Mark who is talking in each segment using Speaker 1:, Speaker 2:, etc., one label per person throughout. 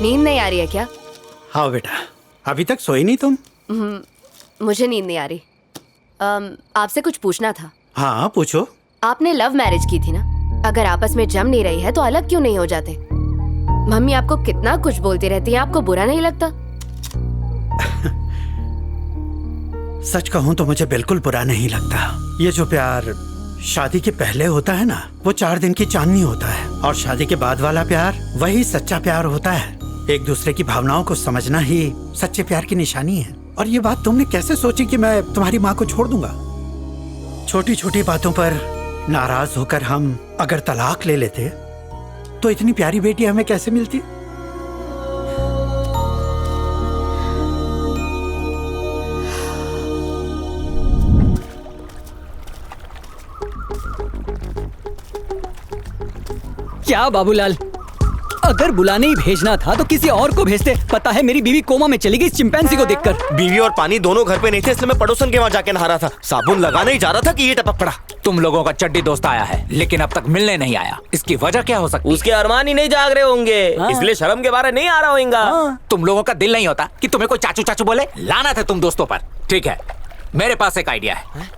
Speaker 1: नींद नहीं आ रही है क्या?
Speaker 2: हाँ बेटा, अभी तक सोई नहीं तुम?
Speaker 1: मुझे नींद नहीं आ रही। आपसे कुछ पूछना था।
Speaker 2: हाँ पूछो।
Speaker 1: आपने लव मैरिज की थी ना? अगर आपस में जम नहीं रही है तो अलग क्यों नहीं हो जाते? मम्मी आपको कितना कुछ बोलती रहती है, आपको बुरा नहीं लगता?
Speaker 2: सच कहूँ तो मुझे बिल्कुल बुरा नहीं लगता। ये जो प्यार शादी के पहले होता है ना, वो 4 दिन की चांदनी होता है, और शादी के बाद वाला प्यार वही सच्चा प्यार होता है। एक दूसरे की भावनाओं को समझना ही सच्चे प्यार की निशानी है। और ये बात तुमने कैसे सोची कि मैं तुम्हारी माँ को छोड़ दूंगा? छोटी छोटी बातों पर नाराज होकर हम अगर तलाक ले लेते तो इतनी प्यारी बेटी हमें कैसे मिलती?
Speaker 3: क्या बाबूलाल, अगर बुलाने ही भेजना था तो किसी और को भेजते। पता है मेरी बीवी कोमा में चली गई चिंपैंजी को देखकर।
Speaker 4: बीवी और पानी दोनों घर पे नहीं थे, इसलिए मैं पड़ोसन के वहाँ जाके नहा रहा था। साबुन लगाने ही जा रहा था कि ये टपक पड़ा।
Speaker 5: तुम लोगों का चड्डी दोस्त आया है लेकिन अब तक मिलने नहीं आया। इसकी वजह क्या हो सकती है?
Speaker 4: उसके अरमान ही नहीं जाग रहे होंगे, इसलिए शर्म के बारे नहीं आ रहा होगा।
Speaker 5: तुम लोगों का दिल नहीं होता कि तुम्हें कोई चाचू चाचू बोले? लानत है तुम दोस्तों पर। ठीक है, मेरे पास एक आइडिया है।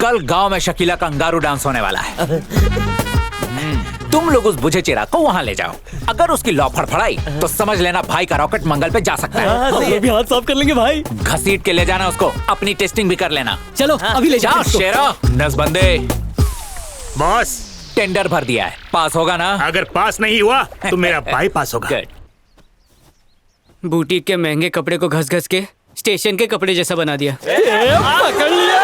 Speaker 5: कल गांव में शकीला का अंगारू डांस होने वाला है। तुम लोग उस बुझे चिराग को वहाँ ले जाओ। अगर उसकी लौ फड़फड़ाई तो समझ लेना भाई का रॉकेट मंगल पे जा सकता है।
Speaker 3: हम लोग भी हाथ साफ कर लेंगे भाई।
Speaker 5: घसीट के ले जाना उसको, अपनी टेस्टिंग भी कर लेना।
Speaker 3: चलो अभी ले जाओ
Speaker 5: शेरा। नसबंदे
Speaker 6: बॉस,
Speaker 5: टेंडर भर दिया है, पास होगा ना?
Speaker 6: अगर पास नहीं हुआ तो मेरा भाई पास होगा।
Speaker 5: गुड।
Speaker 3: बुटीक के महंगे कपड़े को घस घस के स्टेशन के कपड़े जैसा बना दिया। पकड़ लिया।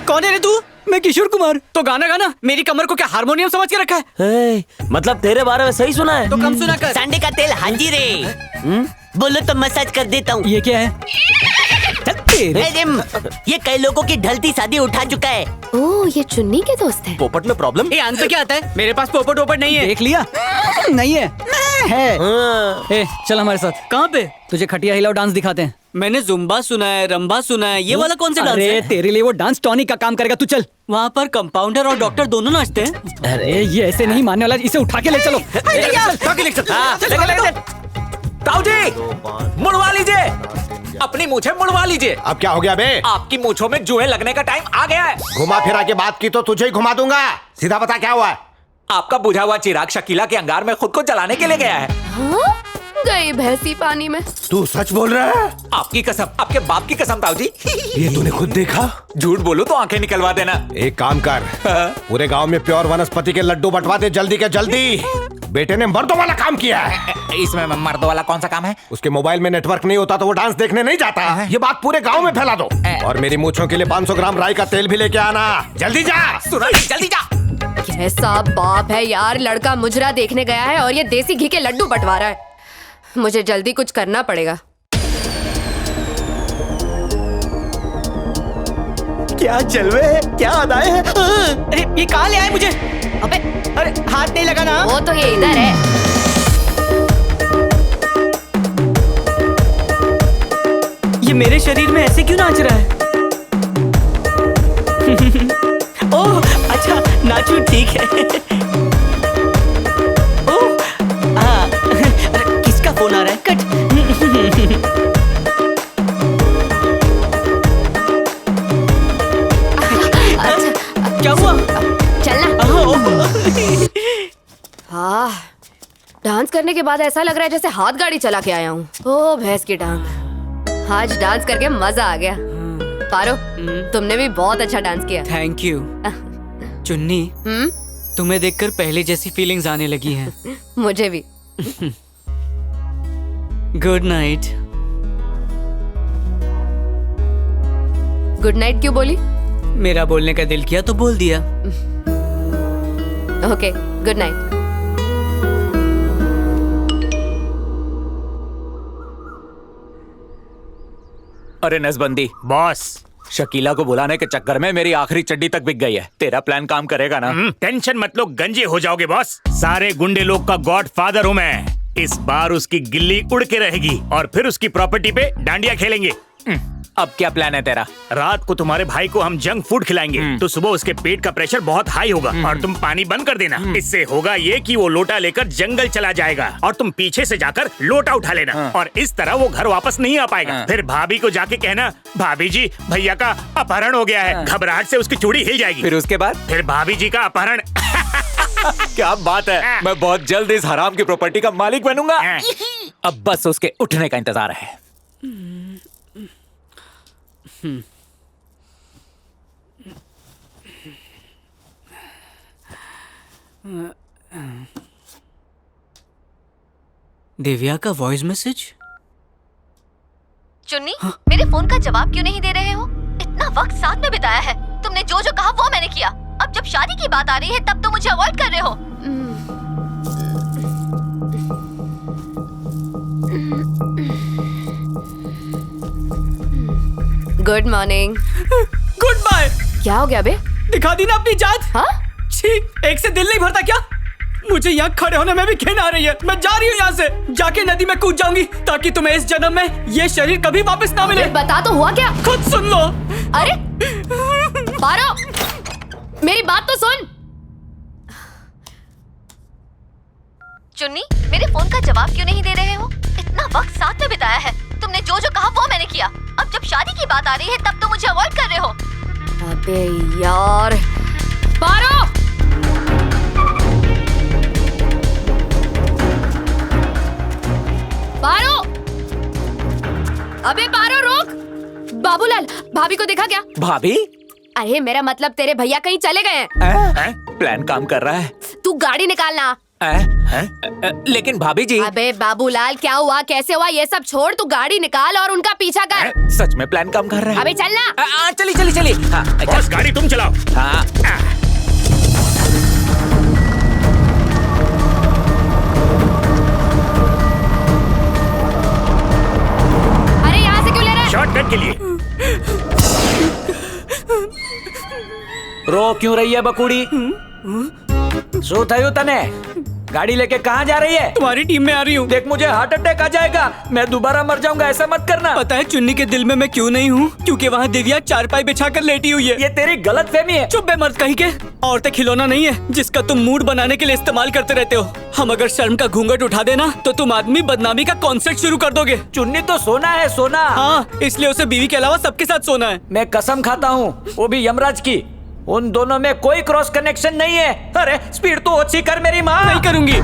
Speaker 3: कौन है रे तू? मैं किशोर कुमार। तो गाना गाना, मेरी कमर को क्या हारमोनियम समझ के रखा है?
Speaker 4: मतलब तेरे बारे में सही सुना है?
Speaker 3: तो कम सुना कर।
Speaker 7: संडे का तेल हांजी रे। बोलो तो मसाज कर देता हूँ।
Speaker 3: ये क्या है?
Speaker 7: ये कई लोगों की ढलती शादी उठा चुका है।
Speaker 1: ओह, ये चुन्नी के दोस्त है।
Speaker 4: पोपट में प्रॉब्लम?
Speaker 3: ये अंत क्या आता है? मेरे पास पोपट वोपट नहीं है। देख लिया? नहीं है। ए, चल हमारे साथ। कहाँ पे? तुझे खटिया हिलाओ डांस दिखाते हैं। मैंने जुम्बा सुना है, रंबा सुना है, ये वाला कौन सा डांस है? तेरे लिए वो डांस टॉनिक का काम करेगा, तू चल। वहाँ पर कंपाउंडर और डॉक्टर दोनों नाचते हैं। अरे ये ऐसे नहीं मानने वाला, इसे उठा के ले चलो।
Speaker 5: ताऊ जी, मुड़वा लीजिए अपनी मूछें, मुड़वा लीजिए।
Speaker 8: अब क्या हो गया बे?
Speaker 5: आपकी मूछों में जुएं लगने का टाइम आ गया है।
Speaker 8: घुमा फिरा के बात की तो तुझे ही घुमा दूंगा। सीधा बता क्या हुआ है?
Speaker 5: आपका बुझा हुआ चिराग शकीला के अंगार में खुद को जलाने के लिए गया है।
Speaker 1: हाँ? गई भैंसी पानी में।
Speaker 8: तू सच बोल रहा है?
Speaker 5: आपकी कसम, आपके बाप की कसम ताऊ जी।
Speaker 8: ये तूने खुद देखा?
Speaker 5: झूठ बोलो तो आंखें निकलवा देना।
Speaker 8: एक काम कर, पूरे गांव में प्योर वनस्पति के लड्डू बंटवा दे जल्दी के जल्दी। बेटे ने मर्दों वाला काम किया है।
Speaker 5: इसमें मर्दों वाला कौन सा काम है?
Speaker 8: उसके मोबाइल में नेटवर्क नहीं होता तो वो डांस देखने नहीं जाता। ये बात पूरे गांव में फैला दो। और मेरी मूंछों के लिए 500 ग्राम राई का तेल भी लेके आना। जल्दी जा।
Speaker 5: सुना, जल्दी जा।
Speaker 1: कैसा बाप है यार, लड़का मुजरा देखने गया है और ये देसी घी के लड्डू बंटवा रहा है। मुझे जल्दी कुछ करना पड़ेगा।
Speaker 4: क्या जलवे है, क्या अदाएं हैं?
Speaker 3: अरे ये कहाँ ले आए मुझे? अबे अरे हाथ नहीं लगा ना।
Speaker 1: वो तो ये इधर है।
Speaker 3: ये मेरे शरीर में ऐसे क्यों नाच रहा है? ओह अच्छा, नाचू ठीक है। ओह हाँ, अरे किसका फोन आ रहा है? कट। अच्छा, क्या हुआ?
Speaker 1: चलना। हाँ, डांस करने के बाद ऐसा लग रहा है जैसे हाथ गाड़ी चला के आया हूँ। ओ भैंस की टांग, आज डांस करके मजा आ गया। पारो, तुमने भी बहुत अच्छा डांस किया।
Speaker 3: Thank you. चुन्नी, तुम्हें देखकर पहले जैसी फीलिंग्स आने लगी हैं।
Speaker 1: मुझे भी।
Speaker 3: Good night.
Speaker 1: गुड नाइट क्यों बोली?
Speaker 3: मेरा बोलने का दिल किया तो बोल दिया।
Speaker 1: Okay, good night.
Speaker 5: अरे नसबंदी
Speaker 6: बॉस,
Speaker 5: शकीला को बुलाने के चक्कर में मेरी आखिरी चड्डी तक बिक गई है। तेरा प्लान काम करेगा ना?
Speaker 6: टेंशन मत लो, गंजे हो जाओगे बॉस। सारे गुंडे लोग का गॉड फादर हूँ मैं। इस बार उसकी गिल्ली उड़ के रहेगी और फिर उसकी प्रॉपर्टी पे डांडिया खेलेंगे।
Speaker 5: अब क्या प्लान है तेरा?
Speaker 6: रात को तुम्हारे भाई को हम जंक फूड खिलाएंगे तो सुबह उसके पेट का प्रेशर बहुत हाई होगा और तुम पानी बंद कर देना। इससे होगा ये कि वो लोटा लेकर जंगल चला जाएगा और तुम पीछे से जाकर लोटा उठा लेना और इस तरह वो घर वापस नहीं आ पाएगा। फिर भाभी को जाके कहना, भाभी जी भैया का अपहरण हो गया है। घबराहट से उसकी चूड़ी हिल जाएगी।
Speaker 5: फिर उसके बाद?
Speaker 6: फिर भाभी जी का अपहरण।
Speaker 5: क्या बात है, मैं बहुत जल्द इस हराम की प्रॉपर्टी का मालिक बनूंगा। अब बस उसके उठने का इंतजार है।
Speaker 3: दिव्या का वॉइस मैसेज।
Speaker 1: चुन्नी, मेरे फोन का जवाब क्यों नहीं दे रहे हो? इतना वक्त साथ में बिताया है, तुमने जो जो कहा वो मैंने किया। अब जब शादी की बात आ रही है तब तो मुझे अवॉइड कर रहे हो। Good morning.
Speaker 3: Goodbye.
Speaker 1: क्या हो गया बे?
Speaker 3: दिखा दी ना अपनी जात।
Speaker 1: हाँ?
Speaker 3: छी, एक से दिल नहीं भरता क्या? मुझे यहाँ खड़े होने में भी घिन आ रही है। मैं जा रही हूँ यहाँ से, जाके नदी में कूद जाऊंगी ताकि तुम्हें इस जन्म में ये शरीर कभी वापस ना मिले।
Speaker 1: बता तो हुआ क्या?
Speaker 3: खुद सुन लो।
Speaker 1: अरे पारो, मेरी बात तो सुन। चुन्नी, मेरे फोन का जवाब क्यों नहीं दे रहे हो? इतना वक्त साथ में बिताया है, तुमने जो जो कहा वो मैंने किया। अब जब शादी की बात आ रही है तब तो मुझे अवॉइड कर रहे हो। अबे यार पारो! पारो! अबे पारो रुक! बाबूलाल, भाभी को देखा क्या?
Speaker 5: भाभी?
Speaker 1: अरे मेरा मतलब तेरे भैया कहीं चले गए हैं।
Speaker 5: प्लान काम कर रहा है।
Speaker 1: तू गाड़ी निकालना।
Speaker 5: लेकिन भाभी जी।
Speaker 1: अबे बाबूलाल, क्या हुआ, कैसे हुआ, ये सब छोड़, तू गाड़ी निकाल और उनका पीछा कर।
Speaker 5: सच में प्लान काम कर रहा है।
Speaker 1: अबे चलना।
Speaker 5: चली चली चली।
Speaker 6: बॉस गाड़ी तुम चलाओ।
Speaker 5: हाँ।
Speaker 1: अरे यहाँ से क्यों ले रहा है?
Speaker 6: शॉर्टकट के लिए।
Speaker 5: रो क्यों रही है बकुड़ी? शो थयो तने? गाड़ी लेके कहाँ जा रही है?
Speaker 3: तुम्हारी टीम में आ रही हूँ।
Speaker 5: देख, मुझे हार्ट अटैक आ जाएगा, मैं दोबारा मर जाऊंगा, ऐसा मत करना।
Speaker 3: पता है चुन्नी के दिल में मैं क्यों नहीं हूँ? क्योंकि वहाँ दिव्या चारपाई बिछाकर लेटी हुई है।
Speaker 5: ये तेरी गलत फहमी है।
Speaker 3: चुप बे मर्द कहीं के। औरतें खिलौना नहीं है जिसका तुम मूड बनाने के लिए इस्तेमाल करते रहते हो। हम अगर शर्म का घूंघट उठा देना तो तुम आदमी बदनामी का कॉन्सर्ट शुरू कर दोगे।
Speaker 5: चुन्नी तो सोना है, सोना।
Speaker 3: हाँ, इसलिए उसे बीवी के अलावा सबके साथ सोना है।
Speaker 5: मैं कसम खाता हूँ, वो भी यमराज की। उन दोनों में कोई क्रॉस कनेक्शन नहीं है। अरे स्पीड तो अच्छी कर मेरी माँ।
Speaker 3: नहीं करूंगी।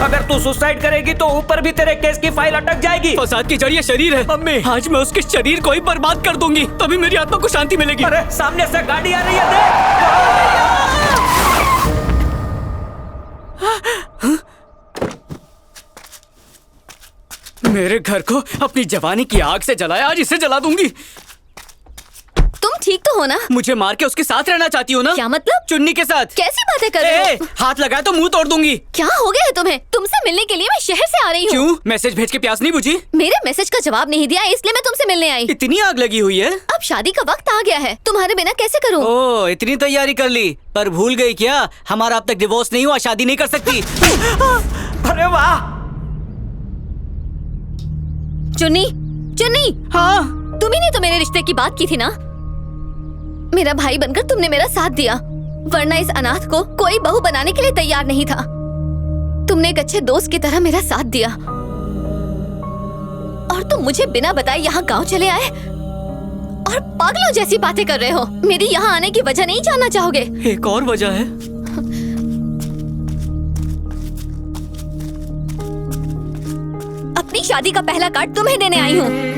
Speaker 5: अगर तू सुसाइड करेगी तो ऊपर भी तेरे केस की फाइल अटक जाएगी।
Speaker 3: फसाद की जड़ ये शरीर है।
Speaker 5: मम्मी,
Speaker 3: आज मैं उसके शरीर को ही बर्बाद कर दूंगी, तभी मेरी आत्मा को शांति मिलेगी।
Speaker 5: अरे सामने से गाड़ी आ रही है, देख।
Speaker 3: मेरे घर को अपनी जवानी की आग से जलाया, आज इसे जला दूंगी।
Speaker 1: तुम ठीक तो हो ना?
Speaker 3: मुझे मार के उसके साथ रहना चाहती हो ना?
Speaker 1: क्या मतलब?
Speaker 3: चुन्नी के साथ।
Speaker 1: कैसी बातें कर रहे हो?
Speaker 3: हाथ लगाए तो मुंह तोड़ दूंगी।
Speaker 1: क्या हो गया है तुम्हें? तुमसे मिलने के लिए मैं शहर से आ रही हूँ।
Speaker 3: क्यों? मैसेज भेज के प्यास नहीं बुझी?
Speaker 1: मेरे मैसेज का जवाब नहीं दिया इसलिए मैं तुमसे मिलने आई।
Speaker 3: इतनी आग लगी हुई है?
Speaker 1: अब शादी का वक्त आ गया है, तुम्हारे बिना कैसे करूँ?
Speaker 3: ओ, इतनी तैयारी कर ली, पर भूल गई क्या हमारा अब तक डिवोर्स नहीं हुआ, शादी नहीं कर सकती।
Speaker 5: अरे वाह।
Speaker 1: चुन्नी, चुन्नी।
Speaker 3: हाँ,
Speaker 1: तुम्ही ने तो मेरे रिश्ते की बात की थी ना? मेरा भाई बनकर तुमने मेरा साथ दिया, वरना इस अनाथ को कोई बहू बनाने के लिए तैयार नहीं था। तुमने एक अच्छे दोस्त की तरह मेरा साथ दिया और तुम मुझे बिना बताए यहाँ गांव चले आए और पागलों जैसी बातें कर रहे हो। मेरी यहाँ आने की वजह नहीं जानना चाहोगे?
Speaker 3: एक और वजह है।
Speaker 1: अपनी शादी का पहला कार्ड तुम्हें देने आई हूँ।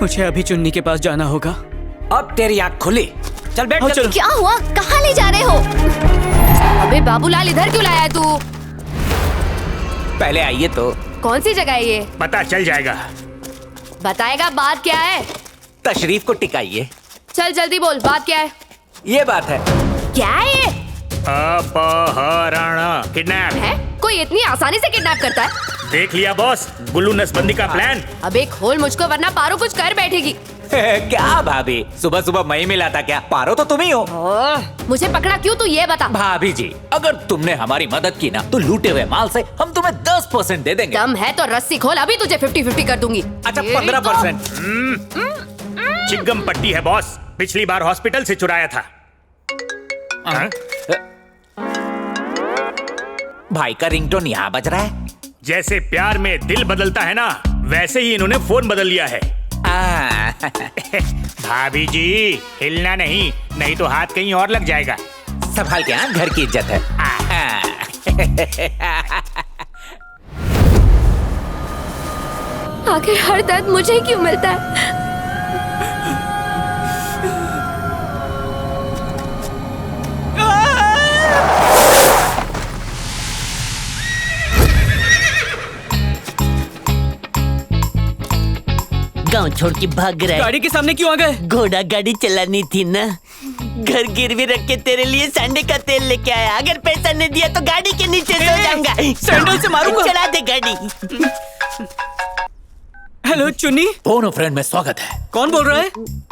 Speaker 3: मुझे अभी चुन्नी के पास जाना होगा।
Speaker 5: अब तेरी आँख खुली, चल बैठ।
Speaker 3: चलो।
Speaker 1: क्या हुआ? कहाँ ले जा रहे हो? अबे बाबूलाल, इधर क्यों लाया तू?
Speaker 5: पहले आइए तो।
Speaker 1: कौन सी जगह है ये?
Speaker 6: पता चल जाएगा।
Speaker 1: बताएगा बात क्या है?
Speaker 5: तशरीफ को टिकाइए।
Speaker 1: चल जल्दी बोल, बात क्या है?
Speaker 5: ये बात है।
Speaker 1: क्या है ये?
Speaker 6: अपहरण, किडनैप
Speaker 1: है? कोई इतनी आसानी से किडनैप करता है?
Speaker 6: देख लिया बॉस, गुल्लू नसबंदी का प्लान।
Speaker 1: अबे खोल मुझको वरना पारो कुछ कर बैठेगी।
Speaker 5: क्या भाभी, सुबह सुबह मैं ही मिला था क्या? पारो तो तुम ही हो।
Speaker 1: मुझे पकड़ा क्यों तू ये बता।
Speaker 5: भाभी जी, अगर तुमने हमारी मदद की ना तो लूटे हुए माल से हम तुम्हें 10% दे देंगे।
Speaker 1: दम है तो रस्सी खोल, अभी तुझे 50-50 कर दूंगी।
Speaker 5: अच्छा 15%।
Speaker 6: चिंगम पट्टी है बॉस, पिछली बार हॉस्पिटल से चुराया था। हाँ?
Speaker 5: भाई का रिंगटोन यहाँ बज रहा है।
Speaker 6: जैसे प्यार में दिल बदलता है ना, वैसे ही इन्होंने फोन बदल लिया है। भाभी जी हिलना नहीं, नहीं तो हाथ कहीं और लग जाएगा।
Speaker 5: संभाल के, घर की इज्जत है।
Speaker 1: आखिर हर दर्द मुझे ही क्यों मिलता है?
Speaker 7: गांव छोड़ के भाग रहा है।
Speaker 3: गाड़ी के सामने क्यों आ गए?
Speaker 7: घोड़ा गाड़ी चलानी थी ना। घर गिरवी रख के तेरे लिए सांडे का तेल लेके आया। अगर पैसा नहीं दिया तो गाड़ी के नीचे सो जाऊंगा।
Speaker 3: सैंडल से मारूंगा।
Speaker 7: चला दे गाड़ी।
Speaker 3: हेलो चुन्नी।
Speaker 5: दोनों फ्रेंड में स्वागत है।
Speaker 3: कौन बोल रहा है?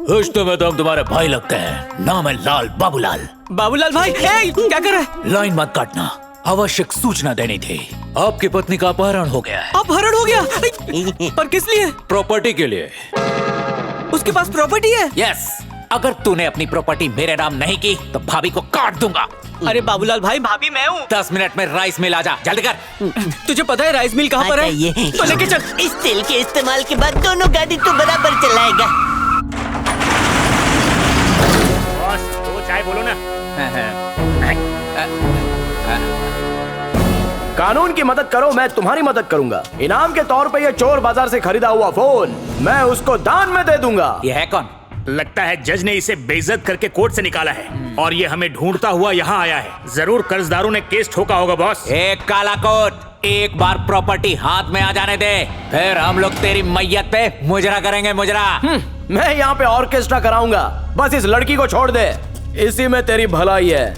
Speaker 5: रिश्ते में तो हम तुम्हारे भाई लगते हैं। नाम है लाल, बाबूलाल।
Speaker 3: बाबूलाल भाई, क्या कर रहा है?
Speaker 5: लाइन मत काटना, आवश्यक सूचना देनी थी। आपकी पत्नी का अपहरण हो गया है।
Speaker 3: अपहरण हो गया? पर किस लिए?
Speaker 5: प्रॉपर्टी के लिए।
Speaker 3: उसके पास प्रॉपर्टी है?
Speaker 5: यस, अगर तूने अपनी प्रॉपर्टी मेरे नाम नहीं की तो भाभी को काट दूंगा।
Speaker 3: अरे बाबूलाल भाई, भाभी मैं हूँ।
Speaker 5: 10 मिनट में राइस मिल आ जा, जल्दी कर।
Speaker 3: तुझे पता है राइस मिल कहाँ पर है? तो लेके चल।
Speaker 7: इस तेल के इस्तेमाल के बाद दोनों गाड़ी तो बराबर चलाएगा।
Speaker 6: बॉस, दो चाय बोलो ना।
Speaker 9: कानून की मदद करो, मैं तुम्हारी मदद करूंगा। इनाम के तौर पे ये चोर बाजार से खरीदा हुआ फोन मैं उसको दान में दे दूंगा।
Speaker 5: ये है कौन?
Speaker 6: लगता है जज ने इसे बेइज्जत करके कोर्ट से निकाला है और ये हमें ढूंढता हुआ यहाँ आया है। जरूर कर्जदारों ने केस ठोका होगा बॉस।
Speaker 5: एक काला कोट, एक बार प्रॉपर्टी हाथ में आ जाने दे, फिर हम लोग तेरी मैयत पे मुजरा करेंगे, मुजरा।
Speaker 9: मैं यहाँ पे ऑर्केस्ट्रा कराऊंगा, बस इस लड़की को छोड़ दे, इसी में तेरी भलाई है।